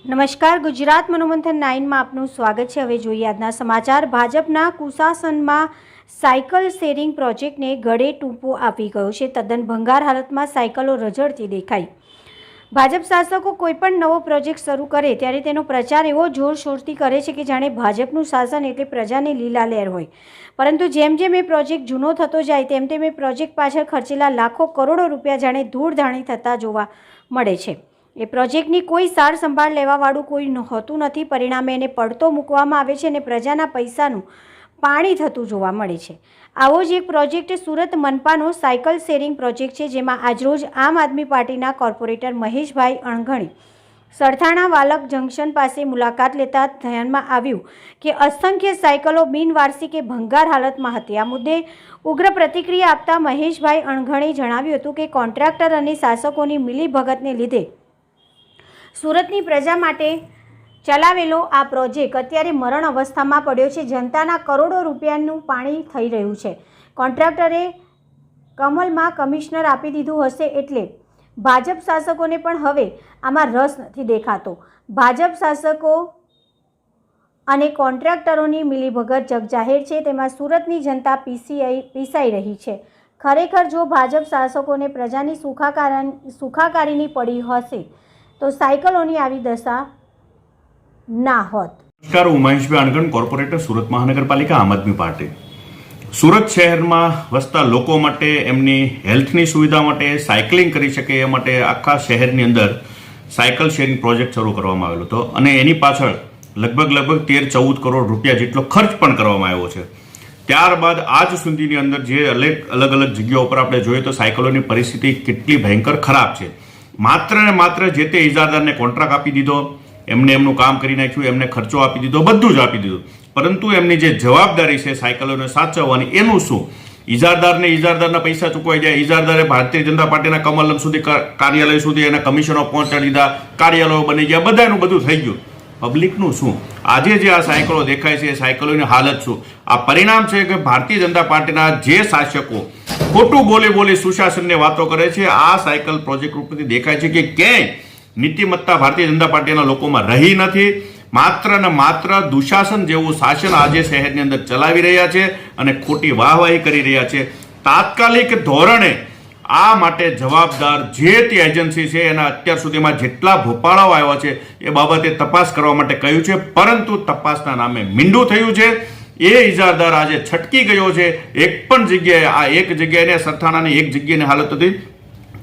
નમસ્કાર, ગુજરાત મનોમંથન 9 માં આપનું સ્વાગત છે। હવે જોઈએ આજના સમાચાર। ભાજપના કુશાસનમાં સાયકલ શેરિંગ પ્રોજેક્ટને ગળે ટૂંપો આપી ગયો છે। તદ્દન ભંગાર હાલતમાં સાયકલો રઝળતી દેખાઈ। ભાજપ શાસકો કોઈપણ નવો પ્રોજેક્ટ શરૂ કરે ત્યારે તેનો પ્રચાર એવો જોરશોરથી કરે છે કે જાણે ભાજપનું શાસન એટલે પ્રજાની લીલા લહેર હોય, પરંતુ જેમ જેમ એ પ્રોજેક્ટ જૂનો થતો જાય તેમ તેમ એ પ્રોજેક્ટ પાછળ ખર્ચેલા લાખો કરોડો રૂપિયા જાણે ધૂળધાણી થતા જોવા મળે છે। એ પ્રોજેક્ટની કોઈ સાર સંભાળ લેવાવાળું કોઈ હોતું નથી, પરિણામે એને પડતો મૂકવામાં આવે છે અને પ્રજાના પૈસાનું પાણી થતું જોવા મળે છે। આવો જ એક પ્રોજેક્ટ સુરત મનપાનો સાયકલ શેરિંગ પ્રોજેક્ટ છે, જેમાં આજરોજ આમ આદમી પાર્ટીના કોર્પોરેટર મહેશભાઈ અણઘણી સરથાણા વાલક જંકશન પાસે મુલાકાત લેતા ધ્યાનમાં આવ્યું કે અસંખ્ય સાયકલો બિનવારસી કે ભંગાર હાલતમાં હતી। આ મુદ્દે ઉગ્ર પ્રતિક્રિયા આપતા મહેશભાઈ અણઘણીએ જણાવ્યું હતું કે કોન્ટ્રાક્ટર અને શાસકોની મિલીભગતને લીધે સુરતની પ્રજા માટે ચલાવેલો આ પ્રોજેક્ટ અત્યારે મરણ અવસ્થામાં પડ્યો છે। જનતાના કરોડો રૂપિયાનું પાણી થઈ રહ્યું છે। કોન્ટ્રાક્ટરે કમલમાં કમિશનર આપી દીધું હશે એટલે ભાજપ શાસકોને પણ હવે આમાં રસ નથી દેખાતો। ભાજપ શાસકો અને કોન્ટ્રાક્ટરોની મિલીભગત જગજાહેર છે, તેમાં સુરતની જનતા પીસાઈ રહી છે। ખરેખર જો ભાજપ શાસકોને પ્રજાની સુખાકારીની પડી હશે તો સાયકલોની આવી દશા ના હોત। નમસ્કાર, હું મહેશભાઈ અણઘણ, કોર્પોરેટર સુરત મહાનગરપાલિકા આમ આદમી પાર્ટી। સુરત શહેરમાં વસતા લોકો માટે એમની હેલ્થની સુવિધા માટે સાયકલિંગ કરી શકે એ માટે આખા શહેરની અંદર સાયકલ શેરિંગ પ્રોજેક્ટ શરૂ કરવામાં આવેલો હતો અને એની પાછળ લગભગ 13-14 કરોડ રૂપિયા જેટલો ખર્ચ પણ કરવામાં આવ્યો છે। ત્યારબાદ આજ સુધીની અંદર જે અલગ અલગ જગ્યાઓ પર આપણે જોઈએ તો સાયકલોની પરિસ્થિતિ કેટલી ભયંકર ખરાબ છે। માત્ર ને માત્ર જે તે ઇજારદારને કોન્ટ્રાક્ટ આપી દીધો, એમને એમનું કામ કરી નાખ્યું, એમને ખર્ચો આપી દીધો, બધું જ આપી દીધું, પરંતુ એમની જે જવાબદારી છે સાયકલોને સાચવવાની એનું શું? ઇજારદારના પૈસા ચૂકવાઈ જાય, ઇજારદારે ભારતીય જનતા પાર્ટીના કમલમ સુધી કાર્યાલય સુધી એના કમિશનો પહોંચાડી દીધા, કાર્યાલયો બની ગયા, બધાનું બધું થઈ ગયું, પબ્લિકનું શું? આજે જે આ સાયકલો દેખાય છે એ સાયકલોની હાલત શું? આ પરિણામ છે કે ભારતીય જનતા પાર્ટીના જે શાસકો ખોટું બોલી સુશાસનની વાતો કરે છે, આ સાયકલ પ્રોજેક્ટ ઉપરથી દેખાય છે કે ક્યાંય નીતિમત્તા ભારતીય જનતા પાર્ટીના લોકોમાં રહી નથી। માત્ર ને માત્ર દુશાસન જેવું શાસન આજે શહેરની અંદર ચલાવી રહ્યા છે અને ખોટી વાહવાહી કરી રહ્યા છે। તાત્કાલિક ધોરણે આ માટે જવાબદાર જે તે એજન્સી છે એના અત્યાર સુધીમાં જેટલા ભોપાળાઓ આવ્યા છે એ બાબતે તપાસ કરવા માટે કહ્યું છે, પરંતુ તપાસના નામે મીંડું થયું છે। એ ઇજારદાર આજે છટકી ગયો છે। એક પણ જગ્યાએ આ એક જગ્યાએ સરથાણાની એક જગ્યાની હાલત હતી,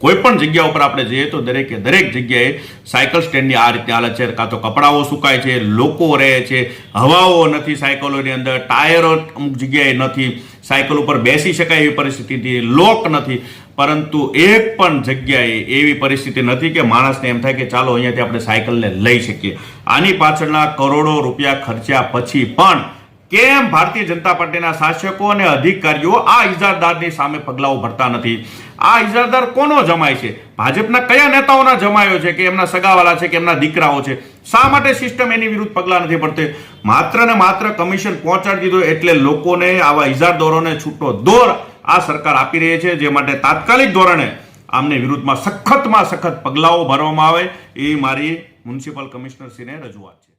કોઈ પણ જગ્યા ઉપર આપણે જઈએ તો દરેક જગ્યાએ સાયકલ સ્ટેન્ડની આ રીતની હાલત છે। કાં તો કપડાઓ સુકાય છે, લોકો રહે છે, હવાઓ નથી સાયકલોની અંદર, ટાયરો અમુક જગ્યાએ નથી, સાયકલ ઉપર બેસી શકાય એવી પરિસ્થિતિ, લોક નથી, પરંતુ એક પણ જગ્યાએ એવી પરિસ્થિતિ નથી કે માણસને એમ થાય કે ચાલો અહીંયાથી આપણે સાયકલને લઈ શકીએ। આની પાછળના કરોડો રૂપિયા ખર્ચ્યા પછી પણ કેમ ભારતીય જનતા પાર્ટીના શાસકો અને અધિકારીઓ આ ઇજારદારની સામે પગલાઓ ભરતા નથી? આ ઇજારદાર કોનો જમાય છે? ભાજપના કયા નેતાઓના જમાયો છે કે એમના સગાવાલા છે કે એમના દીકરાઓ છે? શા માટે સિસ્ટમ એની વિરુદ્ધ પગલાં નથી ભરતી? માત્ર ને માત્ર કમિશન પહોંચાડી દીધું એટલે લોકોને આવા ઇજારદારોને છૂટો દોર આ સરકાર આપી રહી છે, જે માટે તાત્કાલિક ધોરણે આમને વિરુદ્ધમાં સખતમાં સખત પગલાઓ ભરવામાં આવે એ મારી મ્યુનિસિપલ કમિશનરશ્રીને રજૂઆત છે।